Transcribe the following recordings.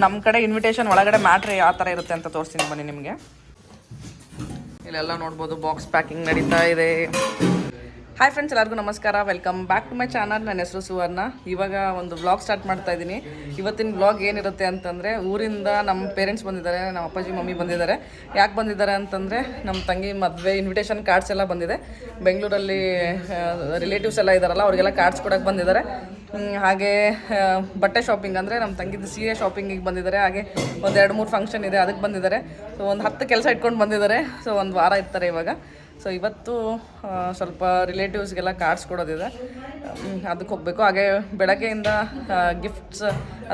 ನಮ್ಮ ಕಡೆ ಇನ್ವಿಟೇಷನ್ ಒಳಗಡೆ ಮ್ಯಾಟ್ರಿ ಯಾವ ಥರ ಇರುತ್ತೆ ಅಂತ ತೋರಿಸ್ತೀನಿ ಬನ್ನಿ ನಿಮಗೆ. ಇಲ್ಲೆಲ್ಲ ನೋಡ್ಬೋದು ಬಾಕ್ಸ್ ಪ್ಯಾಕಿಂಗ್ ನಡೀತಾ ಇದೆ. ಹಾಯ್ ಫ್ರೆಂಡ್ಸ್, ಎಲ್ಲರಿಗೂ ನಮಸ್ಕಾರ. Welcome back to my channel. ನನ್ನ ಹೆಸರು ಸುವರ್ಣ. ಇವಾಗ ಒಂದು ವ್ಲಾಗ್ ಸ್ಟಾರ್ಟ್ ಮಾಡ್ತಾ ಇದ್ದೀನಿ. ಇವತ್ತಿನ ವ್ಲಾಗ್ ಏನಿರುತ್ತೆ ಅಂತಂದರೆ, ಊರಿಂದ ನಮ್ಮ ಪೇರೆಂಟ್ಸ್ ಬಂದಿದ್ದಾರೆ, ನಮ್ಮ ಅಪ್ಪಾಜಿ ಮಮ್ಮಿ ಬಂದಿದ್ದಾರೆ. ಯಾಕೆ ಬಂದಿದ್ದಾರೆ ಅಂತಂದರೆ, ನಮ್ಮ ತಂಗಿ ಮದುವೆ ಇನ್ವಿಟೇಷನ್ ಕಾರ್ಡ್ಸ್ ಎಲ್ಲ ಬಂದಿದೆ. ಬೆಂಗಳೂರಲ್ಲಿ ರಿಲೇಟಿವ್ಸ್ ಎಲ್ಲ ಇದ್ದಾರಲ್ಲ, ಅವ್ರಿಗೆಲ್ಲ ಕಾರ್ಡ್ಸ್ ಕೊಡೋಕ್ಕೆ ಬಂದಿದ್ದಾರೆ. ಹಾಗೆ ಬಟ್ಟೆ ಶಾಪಿಂಗ್ ಅಂದರೆ ನಮ್ಮ ತಂಗಿದ್ದು ಸೀರೆ ಶಾಪಿಂಗಿಗೆ ಬಂದಿದ್ದಾರೆ. ಹಾಗೆ ಒಂದು 2-3 ಫಂಕ್ಷನ್ ಇದೆ, ಅದಕ್ಕೆ ಬಂದಿದ್ದಾರೆ. ಸೊ ಒಂದು 10 ಕೆಲಸ ಇಟ್ಕೊಂಡು ಬಂದಿದ್ದಾರೆ. ಸೊ ಒಂದು ವಾರ ಇರ್ತಾರೆ ಇವಾಗ. ಸೊ ಇವತ್ತು ಸ್ವಲ್ಪ ರಿಲೇಟಿವ್ಸ್ಗೆಲ್ಲ ಕಾರ್ಡ್ಸ್ ಕೊಡೋದಿದೆ, ಅದಕ್ಕೆ ಹೋಗಬೇಕು. ಹಾಗೆ ಬೆಳಗ್ಗೆಯಿಂದ ಗಿಫ್ಟ್ಸ್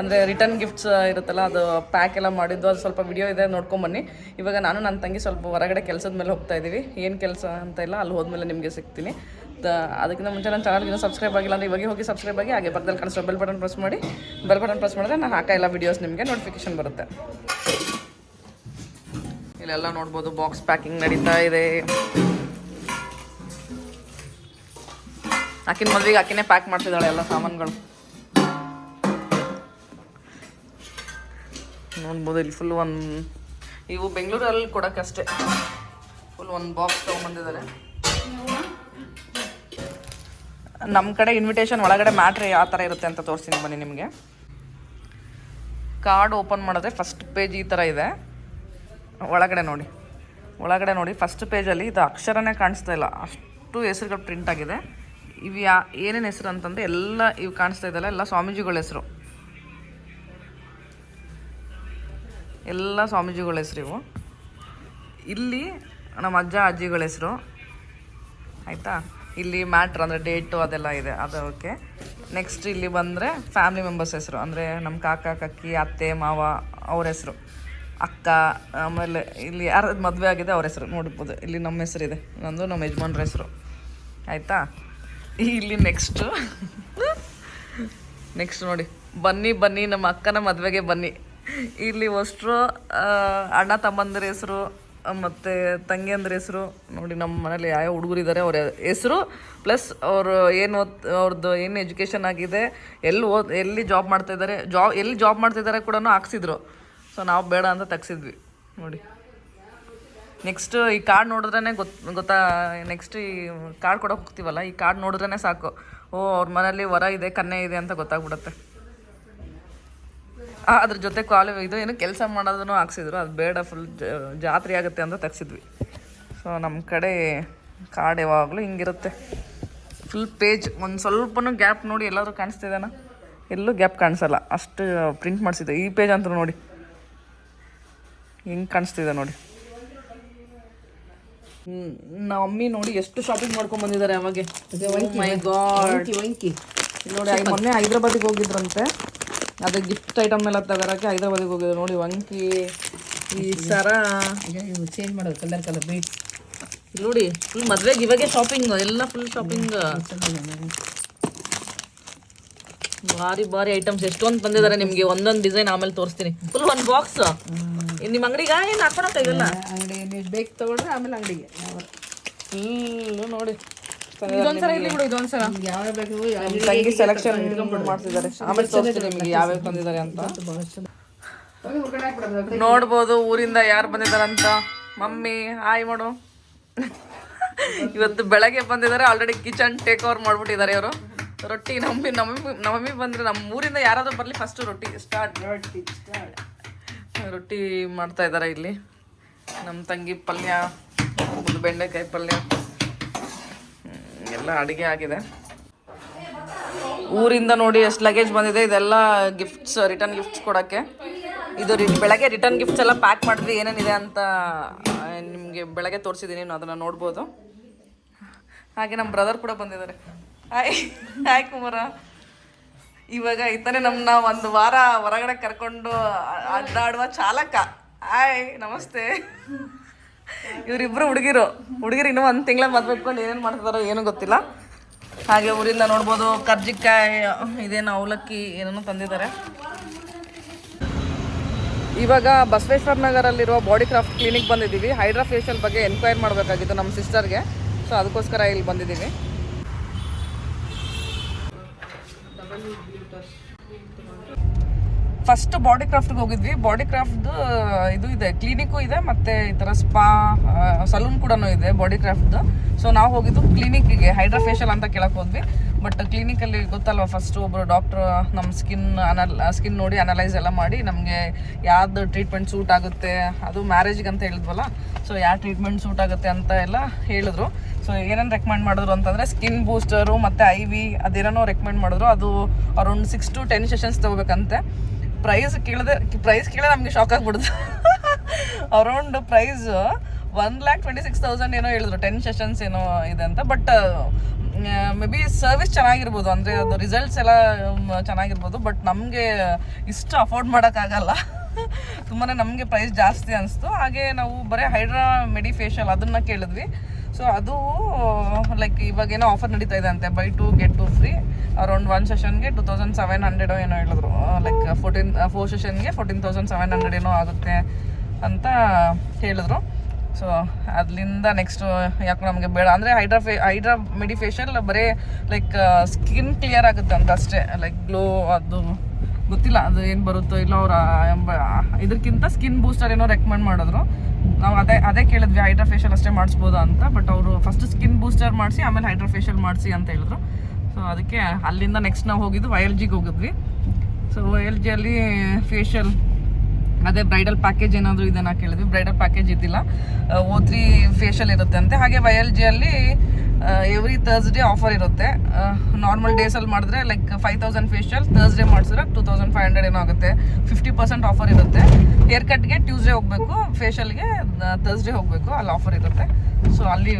ಅಂದರೆ ರಿಟರ್ನ್ ಗಿಫ್ಟ್ಸ್ ಇರುತ್ತಲ್ಲ, ಅದು ಪ್ಯಾಕ್ ಎಲ್ಲ ಮಾಡಿದ್ದು, ಅದು ಸ್ವಲ್ಪ ವಿಡಿಯೋ ಇದೆ, ನೋಡ್ಕೊಂಬನ್ನಿ. ಇವಾಗ ನಾನು ನನ್ನ ತಂಗಿ ಸ್ವಲ್ಪ ಹೊರಗಡೆ ಕೆಲಸದ ಮೇಲೆ ಹೋಗ್ತಾ ಇದ್ದೀವಿ. ಏನು ಕೆಲಸ ಅಂತ ಇಲ್ಲ, ಅಲ್ಲಿ ಹೋದ್ಮೇಲೆ ನಿಮಗೆ ಸಿಗ್ತೀನಿ. ಅದಕ್ಕಿಂತ ಮುಂಚೆ ನನ್ನ ಚಾನಲ್ಗೆ ಸಬ್ಸ್ಕ್ರೈಬ್ ಆಗಿಲ್ಲ ಅಂದರೆ ಇವಾಗ ಹೋಗಿ ಸಬ್ಸ್ಕ್ರೈಬ್ ಆಗಿ, ಹಾಗೆ ಪಕ್ಕದಲ್ಲಿ ಕಾಣಿಸೋ ಬೆಲ್ ಬಟನ್ ಪ್ರೆಸ್ ಮಾಡಿ. ಬೆಲ್ ಬಟನ್ ಪ್ರೆಸ್ ಮಾಡಿದ್ರೆ ನಾನು ಹಾಕೋ ಎಲ್ಲ ವೀಡಿಯೋಸ್ ನಿಮಗೆ ನೋಟಿಫಿಕೇಶನ್ ಬರುತ್ತೆ. ಇಲ್ಲೆಲ್ಲ ನೋಡ್ಬೋದು ಬಾಕ್ಸ್ ಪ್ಯಾಕಿಂಗ್ ನಡೀತಾ ಇದೆ. ಆಕಿನ ಮದುವೆಗೆ ಆಕಿನೇ ಪ್ಯಾಕ್ ಮಾಡ್ತಿದ್ದಾಳೆ ಎಲ್ಲ ಸಾಮಾನುಗಳು. ನೋಡ್ಬೋದು ಇಲ್ಲಿ ಫುಲ್ ಇವು ಬೆಂಗಳೂರಲ್ಲಿ ಕೊಡೋಕ್ಕಷ್ಟೇ ಫುಲ್ ಒಂದು ಬಾಕ್ಸ್ ತೊಗೊಂಬಂದಿದ್ದಾರೆ. ನಮ್ಮ ಕಡೆ ಇನ್ವಿಟೇಷನ್ ಒಳಗಡೆ ಮ್ಯಾಟ್ರಿ ಯಾವ ಥರ ಇರುತ್ತೆ ಅಂತ ತೋರಿಸ್ತೀನಿ ಬನ್ನಿ ನಿಮಗೆ. ಕಾರ್ಡ್ ಓಪನ್ ಮಾಡಿದ್ರೆ ಫಸ್ಟ್ ಪೇಜ್ ಈ ಥರ ಇದೆ. ಒಳಗಡೆ ನೋಡಿ ಫಸ್ಟ್ ಪೇಜಲ್ಲಿ ಇದು ಅಕ್ಷರನೇ ಕಾಣಿಸ್ತಾ ಇಲ್ಲ, ಅಷ್ಟು ಹೆಸರುಗಳು ಪ್ರಿಂಟ್ ಆಗಿದೆ. ಇವು ಏನೇನು ಹೆಸರು ಅಂತಂದರೆ ಎಲ್ಲ ಇವು ಕಾಣಿಸ್ತಾ ಇದ್ದಲ್ಲ, ಎಲ್ಲ ಸ್ವಾಮೀಜಿಗಳ ಹೆಸರು, ಎಲ್ಲ ಸ್ವಾಮೀಜಿಗಳ ಹೆಸರು ಇವು. ಇಲ್ಲಿ ನಮ್ಮ ಅಜ್ಜ ಅಜ್ಜಿಗಳ ಹೆಸರು, ಆಯಿತಾ. ಇಲ್ಲಿ ಮ್ಯಾಟ್ರ್ ಅಂದರೆ ಡೇಟು ಅದೆಲ್ಲ ಇದೆ, ಅದು ಓಕೆ. ನೆಕ್ಸ್ಟ್ ಇಲ್ಲಿ ಬಂದರೆ ಫ್ಯಾಮಿಲಿ ಮೆಂಬರ್ಸ್ ಹೆಸರು, ಅಂದರೆ ನಮ್ಮ ಕಾಕ ಕಕ್ಕಿ ಅತ್ತೆ ಮಾವ ಅವ್ರ ಹೆಸರು, ಅಕ್ಕ, ಆಮೇಲೆ ಇಲ್ಲಿ ಯಾರು ಮದುವೆ ಆಗಿದೆ ಅವ್ರ ಹೆಸರು ನೋಡ್ಬೋದು. ಇಲ್ಲಿ ನಮ್ಮ ಹೆಸರಿದೆ, ನಂದು ನಮ್ಮ ಯಜಮಾನ್ರ ಹೆಸರು, ಆಯಿತಾ. ಇಲ್ಲಿ ನೆಕ್ಸ್ಟ್ ನೋಡಿ, ಬನ್ನಿ ನಮ್ಮ ಅಕ್ಕನ ಮದುವೆಗೆ ಬನ್ನಿ. ಇಲ್ಲಿ ಅಷ್ಟರು ಅಣ್ಣ ತಮ್ಮಂದಿರ ಹೆಸರು ಮತ್ತು ತಂಗಿಯಂದ್ರ ಹೆಸರು ನೋಡಿ. ನಮ್ಮ ಮನೇಲಿ ಯಾವ ಹುಡುಗರು ಇದ್ದಾರೆ ಅವ್ರ ಹೆಸರು ಪ್ಲಸ್ ಅವರು ಅವ್ರದ್ದು ಏನು ಎಜುಕೇಷನ್ ಆಗಿದೆ, ಎಲ್ಲಿ ಜಾಬ್ ಮಾಡ್ತಾಯಿದ್ದಾರೆ, ಎಲ್ಲಿ ಜಾಬ್ ಮಾಡ್ತಿದ್ದಾರೆ ಕೂಡ ಹಾಕ್ಸಿದ್ರು. ಸೊ ನಾವು ಬೇಡ ಅಂತ ತೆಗ್ಸಿದ್ವಿ ನೋಡಿ. ನೆಕ್ಸ್ಟ್ ಈ ಕಾರ್ಡ್ ನೋಡಿದ್ರೇ ಗೊತ್ತಾ. ನೆಕ್ಸ್ಟ್ ಈ ಕಾರ್ಡ್ ಕೊಡೋಕೆ ಹೋಗ್ತೀವಲ್ಲ, ಈ ಕಾರ್ಡ್ ನೋಡಿದ್ರೇ ಸಾಕು, ಅವ್ರ ಮನೇಲಿ ವರ ಇದೆ ಕನ್ಯೆ ಇದೆ ಅಂತ ಗೊತ್ತಾಗ್ಬಿಡುತ್ತೆ. ಅದ್ರ ಜೊತೆ ಇದು ಏನು ಕೆಲಸ ಮಾಡೋದನ್ನು ಹಾಕ್ಸಿದ್ರು, ಅದು ಬೇಡ, ಫುಲ್ ಜಾತ್ರೆ ಆಗುತ್ತೆ ಅಂತ ತೆಗ್ಸಿದ್ವಿ. ಸೊ ನಮ್ಮ ಕಡೆ ಕಾರ್ಡ್ ಯಾವಾಗಲೂ ಹಿಂಗಿರುತ್ತೆ, ಫುಲ್ ಪೇಜ್. ಒಂದು ಸ್ವಲ್ಪನೂ ಗ್ಯಾಪ್ ನೋಡಿ ಎಲ್ಲಾದರೂ ಕಾಣಿಸ್ತಿದ್ದಾನ, ಎಲ್ಲೂ ಗ್ಯಾಪ್ ಕಾಣಿಸಲ್ಲ, ಅಷ್ಟು ಪ್ರಿಂಟ್ ಮಾಡಿಸಿದ್ದೆ. ಈ ಪೇಜ್ ಅಂತ ನೋಡಿ ಹಿಂಗೆ ಕಾಣಿಸ್ತಿದೆ ನೋಡಿ. ನಮ್ಮ ಮಮ್ಮಿ ನೋಡಿ ಎಷ್ಟು ಶಾಪಿಂಗ್ ಮಾಡ್ಕೊಂಡು ಬಂದಿದ್ದಾರೆ ಅವಾಗೆ. ಮೈ ಗಾಡ್, ನೋಡಿ ಮೊನ್ನೆ ಹೈದ್ರಾಬಾದಿಗೆ ಹೋಗಿದ್ರಂತೆ, ಅದೇ ಗಿಫ್ಟ್ ಐಟಮ್ ಎಲ್ಲ ತಗೋರಕ್ಕೆ ಹೈದ್ರಾಬಾದಿಗೆ ಹೋಗಿದ್ರು ನೋಡಿ. ವಂಕಿ, ಈ ಸರ ಚೇಂಜ್ ಮಾಡೋದು ಕಲರ್ ಬೀಟ್ ನೋಡಿ. ಫುಲ್ ಮದುವೆಗೆ ಇವಾಗೆ ಶಾಪಿಂಗ್, ಎಲ್ಲ ಫುಲ್ ಶಾಪಿಂಗ್, ಭಾರಿ ಐಟಮ್ಸ್ ಎಷ್ಟೊಂದು ಬಂದಿದ್ದಾರೆ ನಿಮಗೆ. ಒಂದೊಂದು ಡಿಸೈನ್ ಆಮೇಲೆ ತೋರಿಸ್ತೀನಿ. ಫುಲ್ ಒಂದು ಬಾಕ್ಸ್ ನಿಮ್ಮ ಅಂಗಡಿಗೆ ಏನು ಹಾಕೊಳಕ್ಕೆ ಇದೆಲ್ಲ ಅಂಗಡಿ ನೀವು ಬೇಕು ತಗೊಳ್ರೆ ಆಮೇಲೆ ಅಂಗಡಿಗೆ ನೋಡಿ. ಇದೊಂದ್ಸಲ ಇಲ್ಲಿ ಬಿಡು, ಇದೊಂದ್ಸಲ ಯಾವ ಬೇಕು ತಂಗಿ ಸೆಲೆಕ್ಷನ್ ಮಾಡ್ತಿದ್ದಾರೆ. ಆಮೇಲೆ ತೋರಿಸ್ತೀನಿ ನಿಮಗೆ ಯಾವ್ಯಾವ ತಂದಿದ್ದಾರೆ ಅಂತ. ನೋಡ್ಬೋದು ಊರಿಂದ ಯಾರು ಬಂದಿದ್ದಾರೆ ಅಂತ. ಮಮ್ಮಿ ಹಾಯ್ ಮಾಡು. ಇವತ್ತು ಬೆಳಗ್ಗೆ ಬಂದಿದ್ದಾರೆ, ಆಲ್ರೆಡಿ ಕಿಚನ್ ಟೇಕ್ ಓವರ್ ಮಾಡ್ಬಿಟ್ಟಿದ್ದಾರೆ ಇವರು. ರೊಟ್ಟಿ ನಮ್ಮಮ್ಮಿ ಬಂದರೆ, ನಮ್ಮ ಊರಿಂದ ಯಾರಾದರೂ ಬರಲಿ ಫಸ್ಟು ರೊಟ್ಟಿ ಸ್ಟಾರ್ಟ್. ರೊಟ್ಟಿ ಮಾಡ್ತಾ ಇದ್ದಾರೆ ಇಲ್ಲಿ. ನಮ್ಮ ತಂಗಿ ಪಲ್ಯ, ಬೆಂಡೆಕಾಯಿ ಪಲ್ಯ ಎಲ್ಲ ಅಡುಗೆ ಆಗಿದೆ. ಊರಿಂದ ನೋಡಿ ಎಷ್ಟು ಲಗೇಜ್ ಬಂದಿದೆ. ಇದೆಲ್ಲ ಗಿಫ್ಟ್ಸ್, ರಿಟರ್ನ್ ಗಿಫ್ಟ್ಸ್ ಕೊಡೋಕ್ಕೆ. ಇದು ಬೆಳಗ್ಗೆ ರಿಟರ್ನ್ ಗಿಫ್ಟ್ಸ್ ಎಲ್ಲ ಪ್ಯಾಕ್ ಮಾಡಿದ್ವಿ, ಏನೇನಿದೆ ಅಂತ ನಿಮಗೆ ಬೆಳಗ್ಗೆ ತೋರಿಸಿದ್ದೀನಿ, ಅದನ್ನು ನೋಡ್ಬೋದು. ಹಾಗೆ ನಮ್ಮ ಬ್ರದರ್ ಕೂಡ ಬಂದಿದ್ದಾರೆ. ಹಾಯ್ ಕುಮಾರ. ಇವಾಗ ಈತನೇ ನಮ್ಮನ್ನ ಒಂದು ವಾರ ಹೊರಗಡೆ ಕರ್ಕೊಂಡು ಅಡ್ಡಾಡುವ ಚಾಲಕ. ಹಾಯ್ ನಮಸ್ತೆ. ಇವರಿಬ್ಬರು ಹುಡುಗಿರು ಇನ್ನೂ 1 ತಿಂಗಳ ಮದುವೆ ಇಟ್ಕೊಂಡು ಏನೇನು ಮಾಡ್ತಿದಾರೋ ಏನೂ ಗೊತ್ತಿಲ್ಲ. ಹಾಗೆ ಊರಿಂದ ನೋಡ್ಬೋದು ಕರ್ಜಿಕಾಯಿ, ಇದೇನು ಅವಲಕ್ಕಿ ಏನೇನೋ ತಂದಿದ್ದಾರೆ. ಇವಾಗ ಬಸವೇಶ್ವರ ನಗರಲ್ಲಿರುವ ಬಾಡಿ ಕ್ರಾಫ್ಟ್ ಕ್ಲಿನಿಕ್ ಬಂದಿದ್ದೀವಿ. ಹೈಡ್ರಾ ಫೇಶಿಯಲ್ ಬಗ್ಗೆ ಎನ್ಕ್ವೈರಿ ಮಾಡಬೇಕಾಗಿತ್ತು ನಮ್ಮ ಸಿಸ್ಟರ್ಗೆ. ಸೊ ಅದಕ್ಕೋಸ್ಕರ ಇಲ್ಲಿ ಬಂದಿದ್ದೀವಿ. ಫಸ್ಟ್ ಬಾಡಿ ಕ್ರಾಫ್ಟ್ಗೆ ಹೋಗಿದ್ವಿ. ಬಾಡಿ ಕ್ರಾಫ್ಟ್ದು ಇದು ಇದೆ, ಕ್ಲಿನಿಕ್ಕು ಇದೆ, ಮತ್ತು ಈ ಥರ ಸ್ಪಾ ಸಲೂನ್ ಕೂಡ ಇದೆ ಬಾಡಿ ಕ್ರಾಫ್ಟ್ದು. ಸೊ ನಾವು ಹೋಗಿದ್ದು ಕ್ಲಿನಿಕ್ಕಿಗೆ, ಹೈಡ್ರಾ ಫೇಶಿಯಲ್ ಅಂತ ಕೇಳಕ್ಕೆ ಹೋದ್ವಿ. ಬಟ್ ಕ್ಲಿನಿಕಲ್ಲಿ ಗೊತ್ತಲ್ವ, ಫಸ್ಟು ಒಬ್ಬರು ಡಾಕ್ಟ್ರು ನಮ್ಮ ಸ್ಕಿನ್ ನೋಡಿ ಅನಲೈಸ್ ಎಲ್ಲ ಮಾಡಿ ನಮಗೆ ಯಾವ್ದು ಟ್ರೀಟ್ಮೆಂಟ್ ಸೂಟ್ ಆಗುತ್ತೆ, ಅದು ಮ್ಯಾರೇಜ್ಗೆ ಅಂತ ಹೇಳಿದ್ವಲ್ಲ, ಸೊ ಯಾವ ಟ್ರೀಟ್ಮೆಂಟ್ ಸೂಟ್ ಆಗುತ್ತೆ ಅಂತ ಎಲ್ಲ ಹೇಳಿದ್ರು. ಸೊ ಏನೇನು ರೆಕಮೆಂಡ್ ಮಾಡಿದ್ರು ಅಂತಂದರೆ ಸ್ಕಿನ್ ಬೂಸ್ಟರು ಮತ್ತು IV ಅದೇನೋ ರೆಕಮೆಂಡ್ ಮಾಡಿದ್ರು. ಅದು ಅರೌಂಡ್ 6 to 10 ಸೆಷನ್ಸ್ ತೊಗೋಬೇಕಂತೆ. ಪ್ರೈಸ್ ಕೇಳಿದೆ ನಮಗೆ ಶಾಕ್ ಆಗಿಬಿಡ್ತು. ಅರೌಂಡ್ ಪ್ರೈಸ್ 1,26,000 ಏನೋ ಹೇಳಿದ್ರು, 10 ಸೆಷನ್ಸ್ ಏನೋ ಇದೆ ಅಂತ. ಬಟ್ ಮೇ ಬಿ ಸರ್ವಿಸ್ ಚೆನ್ನಾಗಿರ್ಬೋದು, ಅಂದರೆ ಅದು ರಿಸಲ್ಟ್ಸ್ ಎಲ್ಲ ಚೆನ್ನಾಗಿರ್ಬೋದು. ಬಟ್ ನಮಗೆ ಇಷ್ಟು ಅಫೋರ್ಡ್ ಮಾಡೋಕ್ಕಾಗಲ್ಲ. ತುಂಬಾ ನಮಗೆ ಪ್ರೈಸ್ ಜಾಸ್ತಿ ಅನಿಸ್ತು. ಹಾಗೆ ನಾವು ಬರೀ ಹೈಡ್ರಾ ಮೆಡಿ ಫೇಶಿಯಲ್ ಅದನ್ನು ಕೇಳಿದ್ವಿ. ಸೊ ಅದು ಲೈಕ್ ಇವಾಗೇನೋ ಆಫರ್ ನಡೀತಾ ಇದೆ ಅಂತೆ, ಬೈ 2 get 2 ಫ್ರೀ. ಅರೌಂಡ್ 1 ಸೆಷನ್ಗೆ 2,700 ಏನೋ ಹೇಳಿದ್ರು. ಲೈಕ್ 4 ಸೆಷನ್ಗೆ 14,700 ಏನೋ ಆಗುತ್ತೆ ಅಂತ ಹೇಳಿದ್ರು. ಸೊ ಅದರಿಂದ ನೆಕ್ಸ್ಟು ಯಾಕೆ ನಮಗೆ ಬೇಡ ಅಂದರೆ ಹೈಡ್ರಾ ಮೆಡಿ ಫೇಶಿಯಲ್ ಬರೀ ಲೈಕ್ ಸ್ಕಿನ್ ಕ್ಲಿಯರ್ ಆಗುತ್ತೆ ಅಂತ ಅಷ್ಟೇ. ಲೈಕ್ ಗ್ಲೋ ಅದು ಗೊತ್ತಿಲ್ಲ ಅದು ಏನು ಬರುತ್ತೋ ಇಲ್ಲ. ಅವ್ರು ಇದಕ್ಕಿಂತ ಸ್ಕಿನ್ ಬೂಸ್ಟರ್ ಏನೋ ರೆಕಮೆಂಡ್ ಮಾಡಿದ್ರು. ನಾವು ಅದೇ ಕೇಳಿದ್ವಿ, ಹೈಡ್ರಾ ಫೇಶಿಯಲ್ ಅಷ್ಟೇ ಮಾಡಿಸ್ಬೋದಾ ಅಂತ. ಬಟ್ ಅವರು ಫಸ್ಟ್ ಸ್ಕಿನ್ ಬೂಸ್ಟರ್ ಮಾಡಿಸಿ ಆಮೇಲೆ ಹೈಡ್ರಾ ಫೇಶಿಯಲ್ ಮಾಡಿಸಿ ಅಂತ ಹೇಳಿದ್ರು. ಸೊ ಅದಕ್ಕೆ ಅಲ್ಲಿಂದ ನೆಕ್ಸ್ಟ್ ನಾವು ಹೋಗಿದ್ದು YLGಗೆ ಹೋಗಿದ್ವಿ. ಸೊ YLGಯಲ್ಲಿ ಫೇಶಿಯಲ್ ಅದೇ ಬ್ರೈಡಲ್ ಪ್ಯಾಕೇಜ್ ಏನಾದರೂ ಇದನ್ನು ಕೇಳಿದ್ವಿ. ಬ್ರೈಡಲ್ ಪ್ಯಾಕೇಜ್ ಇದ್ದಿಲ್ಲ, O3 ಫೇಶಿಯಲ್ ಇರುತ್ತೆ ಅಂತೆ. ಹಾಗೆ YLGಯಲ್ಲಿ ಎವ್ರಿ ಥರ್ಸ್ಡೇ ಆಫರ್ ಇರುತ್ತೆ. ನಾರ್ಮಲ್ ಡೇಸಲ್ಲಿ ಮಾಡಿದ್ರೆ ಲೈಕ್ 5,000 ಫೇಶಿಯಲ್, ಥರ್ಸ್ಡೇ ಮಾಡಿಸಿದ್ರೆ 2,500 ಏನೋ ಆಗುತ್ತೆ. 50% ಆಫರ್ ಇರುತ್ತೆ. ಹೇರ್ ಕಟ್ಗೆ ಟ್ಯೂಸ್ಡೇ ಹೋಗಬೇಕು, ಫೇಶಿಯಲ್ಗೆ ಥರ್ಸ್ಡೇ ಹೋಗಬೇಕು, ಅಲ್ಲಿ ಆಫರ್ ಇರುತ್ತೆ. ಸೊ ಅಲ್ಲಿ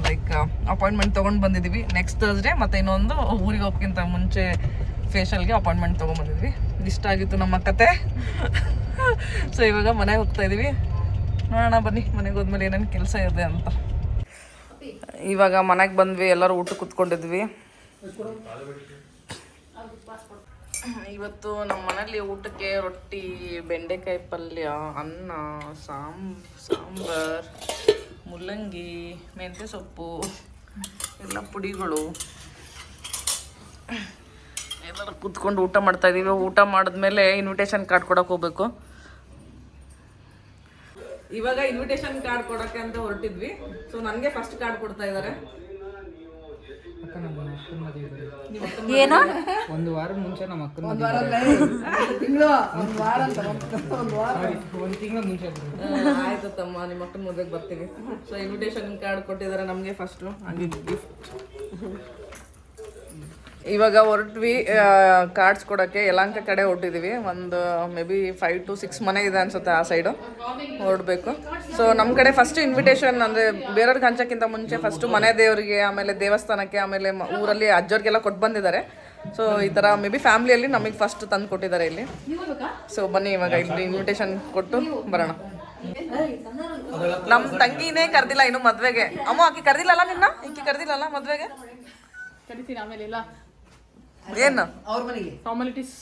ಲೈಕ್ ಅಪಾಯಿಂಟ್ಮೆಂಟ್ ತೊಗೊಂಡು ಬಂದಿದ್ದೀವಿ ನೆಕ್ಸ್ಟ್ ಥರ್ಸ್ಡೇ. ಮತ್ತು ಇನ್ನೊಂದು ಊರಿಗೆ ಹೋಗೋಕ್ಕಿಂತ ಮುಂಚೆ ಫೇಶಿಯಲ್ಗೆ ಅಪಾಯಿಂಟ್ಮೆಂಟ್ ತೊಗೊಂಬಂದಿದ್ವಿ. ಇಷ್ಟ ಆಗಿತ್ತು ನಮ್ಮ ಕತೆ. ಸೊ ಇವಾಗ ಮನೆಗೆ ಹೋಗ್ತಾ ಇದ್ದೀವಿ. ನೋಡೋಣ ಬನ್ನಿ ಮನೆಗೆ ಹೋದ್ಮೇಲೆ ಏನೇನು ಕೆಲಸ ಇದೆ ಅಂತ. ಇವಾಗ ಮನೆಗೆ ಬಂದ್ವಿ, ಎಲ್ಲರೂ ಊಟಕ್ಕೆ ಕುತ್ಕೊಂಡಿದ್ವಿ. ಇವತ್ತು ನಮ್ಮ ಮನೇಲಿ ಊಟಕ್ಕೆ ರೊಟ್ಟಿ, ಬೆಂಡೆಕಾಯಿ ಪಲ್ಯ, ಅನ್ನ, ಸಾಂಬಾರ್, ಮುಲ್ಲಂಗಿ, ಮೆಂತ್ಯ ಸೊಪ್ಪು, ಎಲ್ಲ ಪುಡಿಗಳು, ಎಲ್ಲರೂ ಕೂತ್ಕೊಂಡು ಊಟ ಮಾಡ್ತಾ ಇದ್ದೀವಿ. ಊಟ ಮಾಡಿದ್ಮೇಲೆ ಇನ್ವಿಟೇಷನ್ ಕಾರ್ಡ್ ಕೊಡೋಕೆ ಹೋಗ್ಬೇಕು. ಇವಾಗ ಇನ್ವಿಟೇಷನ್ ಕಾರ್ಡ್ ಕೊಡೋಕ್ಕೆ ಅಂತ ಹೊರಟಿದ್ವಿ. ಸೊ ನನಗೆ ಫಸ್ಟ್ ಕಾರ್ಡ್ ಕೊಡ್ತಾ ಇದ್ದಾರೆ. ಏನು ಒಂದು ವಾರ ಮುಂಚೆ ನಮ್ಮ ಅಕ್ಕನ ಒಂದು ತಿಂಗಳು ಮುಂಚೆ ಆಯ್ತು ತಮ್ಮ, ನಿಮ್ಮ ಅಕ್ಕನ ಮದುವೆಗೆ ಬರ್ತೀವಿ. ಸೊ ಇನ್ವಿಟೇಷನ್ ಕಾರ್ಡ್ ಕೊಟ್ಟಿದ್ದಾರೆ ನಮಗೆ ಫಸ್ಟು, ಹಾಗೆ ಗಿಫ್ಟ್. ಇವಾಗ ಹೊರಟ್ವಿ ಕಾರ್ಡ್ಸ್ ಕೊಡೋಕ್ಕೆ. ಯಲಹಂಕ ಕಡೆ ಹೊರಟಿದ್ದೀವಿ. ಒಂದು ಮೇ ಬಿ 5 to 6 ಮನೆ ಇದೆ ಅನ್ಸುತ್ತೆ ಆ ಸೈಡು, ಹೊರಡಬೇಕು. ಸೊ ನಮ್ಮ ಕಡೆ ಫಸ್ಟ್ ಇನ್ವಿಟೇಷನ್ ಅಂದರೆ ಬೇರೆಯವ್ರಿಗೆ ಹಂಚೋಕ್ಕಿಂತ ಮುಂಚೆ ಫಸ್ಟು ಮನೆ ದೇವರಿಗೆ, ಆಮೇಲೆ ದೇವಸ್ಥಾನಕ್ಕೆ, ಆಮೇಲೆ ಊರಲ್ಲಿ ಅಜ್ಜವ್ರಿಗೆಲ್ಲ ಕೊಟ್ಟು ಬಂದಿದ್ದಾರೆ. ಸೊ ಈ ಥರ ಮೇ ಬಿ ಫ್ಯಾಮ್ಲಿಯಲ್ಲಿ ನಮಗೆ ಫಸ್ಟ್ ತಂದು ಕೊಟ್ಟಿದ್ದಾರೆ ಇಲ್ಲಿ. ಸೊ ಬನ್ನಿ ಇವಾಗ ಇಲ್ಲಿ ಇನ್ವಿಟೇಷನ್ ಕೊಟ್ಟು ಬರೋಣ. ನಮ್ಮ ತಂಗಿನೇ ಕರೆದಿಲ್ಲ ಇನ್ನು ಮದುವೆಗೆ. ಅಮ್ಮ ಆಕಿ ಕರೆದಿಲ್ಲಲ್ಲ ನಿನ್ನ? ಈಕಿ ಕರೆದಿಲ್ಲಲ್ಲ ಮದುವೆಗೆ? ಕರಿತೀನಿ ಆಮೇಲೆ ಎಲ್ಲ ಏನು ಅವ್ರ ಮನೆಗೆ ಫಾರ್ಮಾಲಿಟೀಸ್.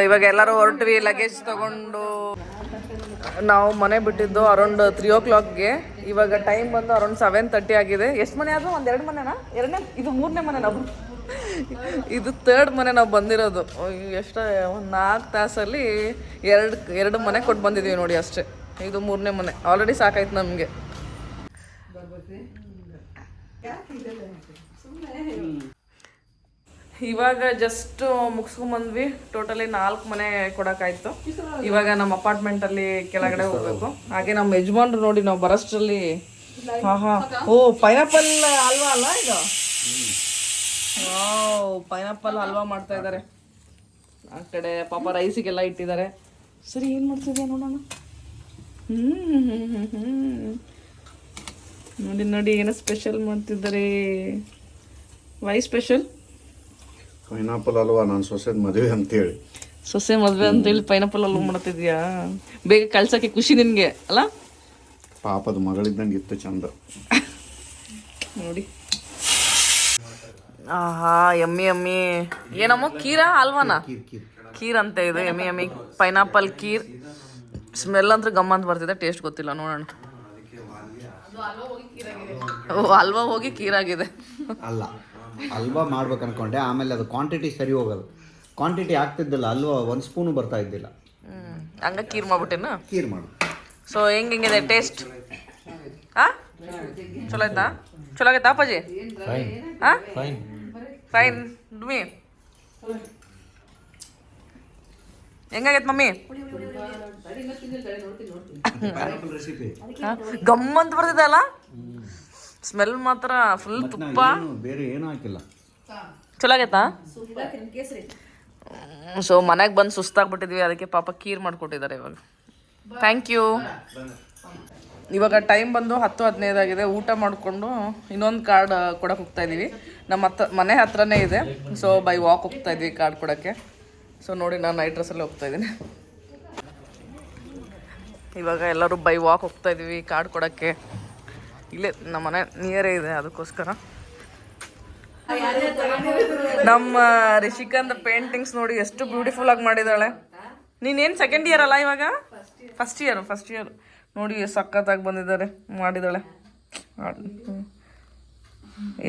ಇವಾಗ ಎಲ್ಲರೂ ಹೊರಟ್ವಿ ಲಗೇಜ್ ತಗೊಂಡು. ನಾವು ಮನೆ ಬಿಟ್ಟಿದ್ದು ಅರೌಂಡ್ 3 o'clockಗೆ. ಇವಾಗ ಟೈಮ್ ಬಂದು ಅರೌಂಡ್ 7:30 ಆಗಿದೆ. ಎಷ್ಟು ಮನೆ ಆದರೂ? ಒಂದು 2 ಮನೆನಾ? ಇದು 3ನೇ ಮನೆ ನಾವು. ಇದು 3rd ಮನೆ ನಾವು ಬಂದಿರೋದು. ಎಷ್ಟು ಒಂದು 4 ತಾಸಲ್ಲಿ 2 ಮನೆ ಕೊಟ್ಟು ಬಂದಿದ್ದೀವಿ ನೋಡಿ ಅಷ್ಟೇ. ಇದು 3ನೇ ಮನೆ. ಆಲ್ರೆಡಿ ಸಾಕಾಯ್ತು ನಮಗೆ. ಇವಾಗ ಜಸ್ಟ್ ಮುಗಿಸ್ಕೊಂಬಂದ್ವಿ. ಟೋಟಲಿ 4 ಮನೆ ಕೊಡೋಕ್ಕಾಯ್ತು. ಇವಾಗ ನಮ್ಮ ಅಪಾರ್ಟ್ಮೆಂಟಲ್ಲಿ ಕೆಳಗಡೆ ಹೋಗ್ಬೇಕು. ಹಾಗೆ ನಮ್ಮ ಯಜಮಾನ್ರು ನೋಡಿ ನಾವು ಬರೋಷ್ಟರಲ್ಲಿ ಓ ಪೈನಾಪಲ್ ಹಲ್ವಾ ಅಲ್ಲ ಇದು? ಪೈನಾಪಲ್ ಹಲ್ವಾ ಮಾಡ್ತಾ ಇದ್ದಾರೆ. ಆ ಕಡೆ ಪಾಪ ರೈಸಿಗೆಲ್ಲ ಇಟ್ಟಿದ್ದಾರೆ. ಸರಿ ಏನು ಮಾಡ್ತಿದ್ಯಾ ನೋಡೋಣ. ನೋಡಿ ನೋಡಿ ಏನೋ ಸ್ಪೆಷಲ್ ಮಾಡ್ತಿದ್ದಾರೆ. Why special? ಪೈನಾಪಲ್ ಹಲ್ವಾ. ನಾನು ಸೊಸೆ ಮದುವೆ ಅಂತೇಳಿ ಅಂತೇಳಿ ಪೈನಾಪಲ್ ಹಲ್ವಾ ಮಾಡ್ತಿದ್ಯಾ? ಬೇಗ ಕಳ್ಸಕ್ಕೆ ಖುಷಿ ನಿನ್ಗೆ ಅಲ್ಲ? ಪಾಪದ ಮಗಳಿದ್ದಂಗೆ ಇತ್ತು ಚಂದ. ನೋಡಿ ಆಹಾ ಯಮ್ಮಿ ಯಮ್ಮಿ. ಏನಮ್ಮ ಕೀರಾ ಹಲ್ವಾನ? ಕೀರ್ ಅಂತ ಇದು. ಯಮ್ಮಿ ಯಮ್ಮಿ ಪೈನಾಪಲ್ ಕೀರ್. ಸ್ಮೆಲ್ ಅಂತೂ ಗಮ್ಮ ಅಂತ ಬರ್ತಿದೆ. ಟೇಸ್ಟ್ ಗೊತ್ತಿಲ್ಲ, ನೋಡೋಣ. ಹಲ್ವಾ ಹೋಗಿ ಕೀರಾಗಿದೆ. ಅಲ್ಲ, ಹಲ್ವಾ ಮಾಡ್ಬೇಕು ಅನ್ಕೊಂಡೆ, ಆಮೇಲೆ ಅದು ಕ್ವಾಂಟಿಟಿ ಸರಿ ಹೋಗಲ್ಲ. ಕ್ವಾಂಟಿಟಿ ಆಗ್ತಿದ್ದಿಲ್ಲ ಅಲ್ವಾ, ಒಂದು ಸ್ಪೂನು ಬರ್ತಾ ಇದ್ದಿಲ್ಲ. ಹಂಗ ಕೀರ್ ಮಾಡ್ಬಿಟ್ಟೇನು? ಕೀರ್ ಮಾಡು. ಸೊ ಹೆಂಗಿದೆ ಟೇಸ್ಟ್? ಹಾಂ ಚಲೋ ಆಯ್ತಾ? ಚಲೋ ಆಗೈತಾ ಅಪ್ಪಾಜಿ? ಹಾಂ ಫೈನ್. Dumi ಹೆಂಗಾಗೈತೆ mummy? ಗಮ್ಮಂತ ಬರ್ತಿದೆ ಅಲ್ಲ, ಸ್ಮೆಲ್ ಮಾತ್ರ ಫುಲ್ ತುಪ್ಪ. ಬೇರೆ ಏನೂ ಹಾಕಿಲ್ಲ. ಚಲೋ ಆಗೈತಾ? ಸೊ ಮನೆಗೆ ಬಂದು ಸುಸ್ತಾಗ್ಬಿಟ್ಟಿದ್ವಿ, ಅದಕ್ಕೆ ಪಾಪ ಕೀರ್ ಮಾಡಿಕೊಟ್ಟಿದ್ದಾರೆ ಇವಾಗ. Thank you. ಇವಾಗ ಟೈಮ್ ಬಂದು 10:15 ಆಗಿದೆ. ಊಟ ಮಾಡಿಕೊಂಡು ಇನ್ನೊಂದು ಕಾರ್ಡ್ ಕೊಡೋಕೆ ಹೋಗ್ತಾ ಇದ್ದೀವಿ. ನಮ್ಮ ಮನೆ ಹತ್ರನೇ ಇದೆ. ಸೊ ಬೈ ವಾಕ್ ಹೋಗ್ತಾ ಇದ್ವಿ ಕಾರ್ಡ್ ಕೊಡೋಕ್ಕೆ. ಸೊ ನೋಡಿ, ನಾನು ನೈಟ್ ಡ್ರೆಸ್ಸಲ್ಲಿ ಹೋಗ್ತಾ ಇದ್ದೀನಿ. ಇವಾಗ ಎಲ್ಲರೂ ಬೈ ವಾಕ್ ಹೋಗ್ತಾ ಇದ್ದೀವಿ ಕಾರ್ಡ್ ಕೊಡೋಕ್ಕೆ. ಇಲ್ಲೇ ನಮ್ಮ ಮನೆ ನಿಯರೇ ಇದೆ, ಅದಕ್ಕೋಸ್ಕರ. ನಮ್ಮ ರಿಷಿಕಾಂತ ಪೇಂಟಿಂಗ್ಸ್ ನೋಡಿ ಎಷ್ಟು ಬ್ಯೂಟಿಫುಲ್ ಆಗಿ ಮಾಡಿದ್ದಾಳೆ. ನೀನೇನು ಸೆಕೆಂಡ್ ಇಯರ್ ಅಲ್ಲ ಇವಾಗ? ಫಸ್ಟ್ ಇಯರ್ ನೋಡಿ ಎಷ್ಟು ಸಖತ್ತಾಗಿ ಮಾಡಿದ್ದಾಳೆ.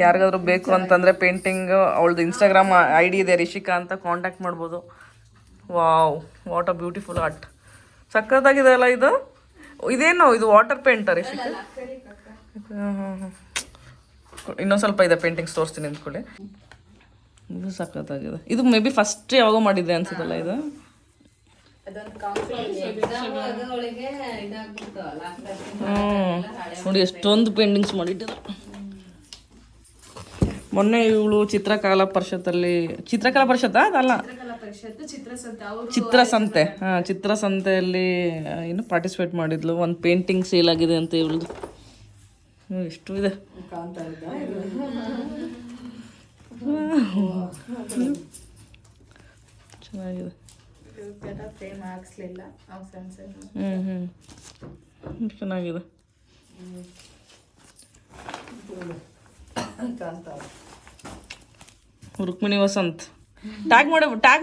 ಯಾರಿಗಾದ್ರೂ ಬೇಕು ಅಂತಂದರೆ ಪೇಂಟಿಂಗ್, ಅವಳದು ಇನ್ಸ್ಟಾಗ್ರಾಮ್ ID ಇದೆ ರಿಷಿಕಾ ಅಂತ, ಕಾಂಟ್ಯಾಕ್ಟ್ ಮಾಡ್ಬೋದು. Wow, what a beautiful art. ಸಖತ್ತಾಗಿದೆ ಅಲ್ಲ ಇದು. ಇದೇನು ಇದು ವಾಟರ್ ಪೇಂಟ ರಿಷಿಕಾ? ಇನ್ನೊಂದು ಸ್ವಲ್ಪ ಇದೆ ಪೇಂಟಿಂಗ್ಸ್, ತೋರಿಸ್ತೀನಿ ಅಂದ್ಕೊಳ್ಳಿ. ಇದು ಸಖತ್ತಾಗಿದೆ. ಇದು ಮೇ ಬಿ ಫಸ್ಟ್ ಯಾವಾಗ ಮಾಡಿದ್ದೆ ಅನ್ಸುತ್ತಲ್ಲ ಇದು. ನೋಡಿ ಎಷ್ಟೊಂದು ಪೇಂಟಿಂಗ್ಸ್ ಮಾಡಿಟ್ಟಿದೆ. ಮೊನ್ನೆ ಇವಳು ಚಿತ್ರಕಲಾ ಪರಿಷತ್ತಲ್ಲಿ, ಚಿತ್ರಕಲಾ ಪರಿಷತ್ತಾ ಅದಲ್ಲ, ಚಿತ್ರಸಂತೆ, ಚಿತ್ರಸಂತೆಯಲ್ಲಿ ಏನು ಪಾರ್ಟಿಸಿಪೇಟ್ ಮಾಡಿದ್ಲು. ಒಂದು ಪೇಂಟಿಂಗ್ ಸೇಲ್ ಆಗಿದೆ ಅಂತ ಇವಳದು. ಎಷ್ಟು ಇದೆ. ಚೆನ್ನಾಗಿದೆ. ಚೆನ್ನಾಗಿದೆ. ರುಕ್ಮಿಣಿ ವಸಂತ್ ಟ್ಯಾಗ್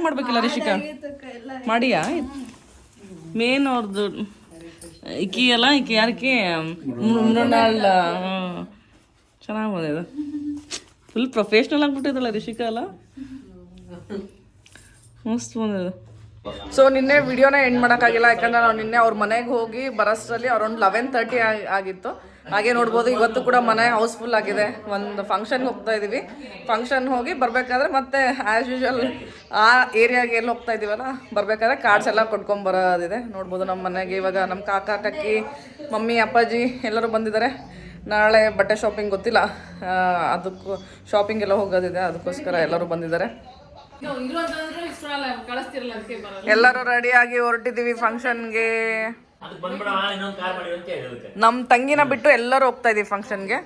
ಮಾಡ್ಬೇಕಿಲ್ಲ ರಿಷಿಕಾ? ಮಾಡಿಯಾ? ಮೇನ್ ಅವ್ರದ್ದು ಈಕಿ ಅಲ್ಲ, ಈಕಿ ಯಾರಕ್ಕೆ ಮೃಣಾಲ್. ಚೆನ್ನಾಗಿ ಬಂದಿದೆ. ಫುಲ್ ಪ್ರೊಫೆಷ್ನಲ್ ಆಗಿಬಿಟ್ಟಿದ್ದಲ್ಲ ರಿಷಿಕಾ ಅಲ್ಲ, ಮಸ್ತ್ ಬಂದಿದೆ. ಸೊ ನಿನ್ನೆ ವಿಡಿಯೋನ ಎಂಡ್ ಮಾಡೋಕ್ಕಾಗಿಲ್ಲ, ಯಾಕಂದರೆ ನಾವು ನಿನ್ನೆ ಅವ್ರ ಮನೆಗೆ ಹೋಗಿ ಬರೋಷ್ಟರಲ್ಲಿ ಅರೌಂಡ್ 11:30 ಆಗಿತ್ತು. ಹಾಗೆ ನೋಡ್ಬೋದು, ಇವತ್ತು ಕೂಡ ಮನೆ ಹೌಸ್ಫುಲ್ ಆಗಿದೆ. ಒಂದು ಫಂಕ್ಷನ್ಗೆ ಹೋಗ್ತಾ ಇದ್ದೀವಿ. ಫಂಕ್ಷನ್ ಹೋಗಿ ಬರಬೇಕಾದ್ರೆ ಮತ್ತೆ ಆ್ಯಸ್ ಯೂಶ್ವಲ್ ಆ ಏರಿಯಾಗೆ ಎಲ್ಲಿ ಹೋಗ್ತಾ ಇದ್ದೀವಲ್ಲ, ಬರಬೇಕಾದ್ರೆ ಕಾರ್ಡ್ಸ್ ಎಲ್ಲ ಕೊಟ್ಕೊಂಬರೋದಿದೆ. ನೋಡ್ಬೋದು ನಮ್ಮ ಮನೆಗೆ ಇವಾಗ ನಮ್ಮ ಕಾಕ ಕಕ್ಕಿ ಮಮ್ಮಿ ಅಪ್ಪಾಜಿ ಎಲ್ಲರೂ ಬಂದಿದ್ದಾರೆ. ನಾಳೆ ಬಟ್ಟೆ ಶಾಪಿಂಗ್ ಗೊತ್ತಿಲ್ಲ, ಅದಕ್ಕೂ ಶಾಪಿಂಗ್ ಎಲ್ಲ ಹೋಗೋದಿದೆ, ಅದಕ್ಕೋಸ್ಕರ ಎಲ್ಲರೂ ಬಂದಿದ್ದಾರೆ. ಎಲ್ಲರೂ ರೆಡಿಯಾಗಿ ಹೊರಟಿದ್ದೀವಿ ಫಂಕ್ಷನ್ಗೆ. ನಮ್ಮ ತಂಗಿನ ಬಿಟ್ಟು ಎಲ್ಲರೂ ಹೋಗ್ತಾ ಇದೀವಿ ಫಂಕ್ಷನ್ಗೆ.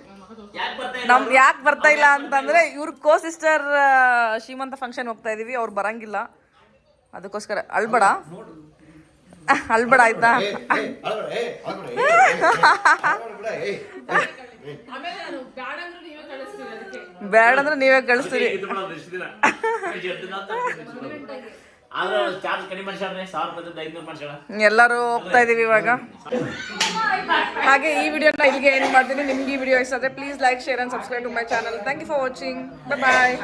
ಯಾಕೆ ಬರ್ತಾ ಇಲ್ಲ ಅಂತಂದ್ರೆ ಇವ್ರ ಕೋ ಸಿಸ್ಟರ್ ಶ್ರೀಮಂತ ಫಂಕ್ಷನ್ ಹೋಗ್ತಾ ಇದೀವಿ, ಅವ್ರು ಬರಂಗಿಲ್ಲ, ಅದಕ್ಕೋಸ್ಕರ. ಅಳ್ಬೇಡ ಆಯ್ತಾ? ಬೇಡ ಅಂದ್ರೆ ನೀವೇ ಕಳಿಸ್ತೀರಿ. ಎಲ್ಲರೂ ಹೋಗ್ತಾ ಇದೀವಿ ಇವಾಗ. ಹಾಗೆ ಈ ವಿಡಿಯೋನ ಇಲ್ಲಿಗೆ ಎಂಡ್ ಮಾಡ್ತೀನಿ. ನಿಮ್ಗೆ ಈ ವಿಡಿಯೋ ಇಷ್ಟ ಆದರೆ please like, share and subscribe to my channel. Thank you for watching. Bye.